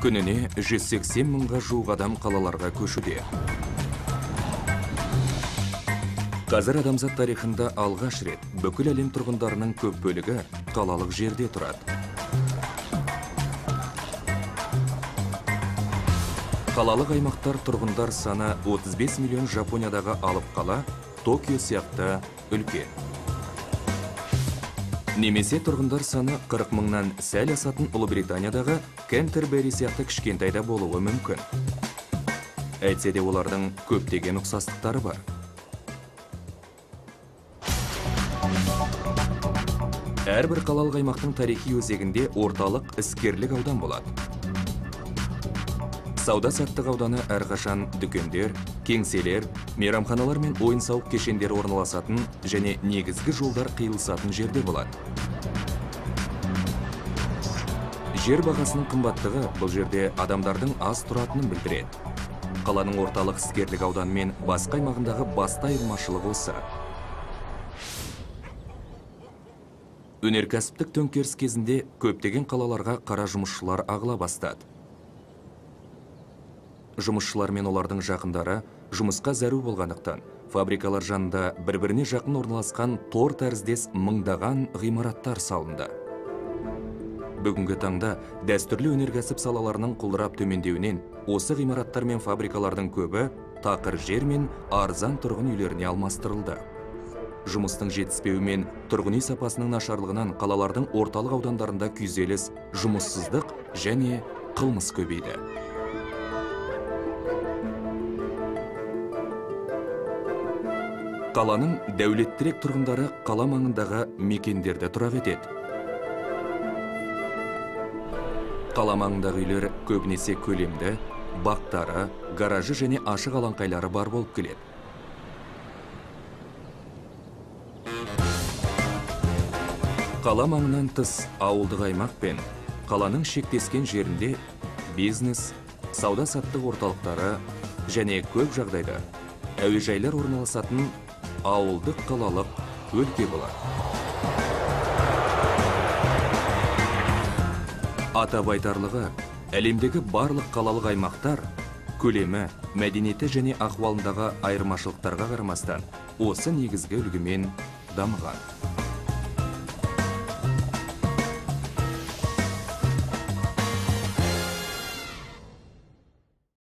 Күніне 180 мыңға жуық адам қалаларға көшуде. Қазір адамзат тарихында алғаш рет бүкіл әлем тұрғындарының көп бөлігі қалалық жерде тұрады. Қалалық аймақтар тұрғындар саны 35 миллион Жапониядағы алып қала, Токио сияқты үлкен. Немесе тұрғындар саны 40 мыңнан сәл асатын Ұлыбританиядағы Кентербери сияқты кішкентайда болуы мүмкін. Әйтсе де олардың көптеген ұқсастықтары бар. Әрбір қалалық аймақтың тарихи өзегінде орталық іскерлік аудан болады. Сауда-саттық ауданы әрқашан дүкендер, кеңселер, мейрамханалар мен ойын-сауық кешендері орналасатын және негізгі жолдар қиылысатын жерде болады. Жер бағасының қымбаттығы бұл жерде адамдардың аз тұратынын білдіреді. Қаланың орталық іскерлік ауданы мен басқа аймағындағы басты айырмашылық осы. Өнеркәсіптік төңкеріс кезінде көптеген қалаларға қара жұмысшылар ағыла бастады. Жұмысшылар мен олардың жақындары жұмысқа зәру болғандықтан, фабрикалар жанында бір-біріне жақын орналасқан тор тәріздес мыңдаған ғимараттар салынды. Бүгінгі таңда дәстүрлі өнеркәсіп салаларының құлдырап төмендеуінен осы ғимараттар мен фабрикалардың көбі тақыр жер мен арзан тұрғын үйлеріне алмастырылды. Жұмыстың жетіспеуі мен тұрғын үй сапасының нашарлығынан қалалардың орталық аудандарында күйзеліс, жұмыссыздық және қылмыс көбейді. Қаланың дәулеттірек тұрғындары қала маңындағы мекендерде тұрақ етеді. Қала маңындағы үйлер көбінесе көлемді, бақтары, гаражы және ашық алаңқайлары бар болып келеді. Қала маңынан тыс ауылдық аймақ пен қаланың шектескен жерінде бизнес, сауда-саттық орталықтары және көп жағдайда әуежайлар орналасатын ауылдық қалалық өлке болады. Атап айтарлығы, әлемдегі барлық қалалық аймақтар көлемі, мәдениеті және ахуалындағы айырмашылықтарға қарамастан осы негізгі үлгімен дамыған.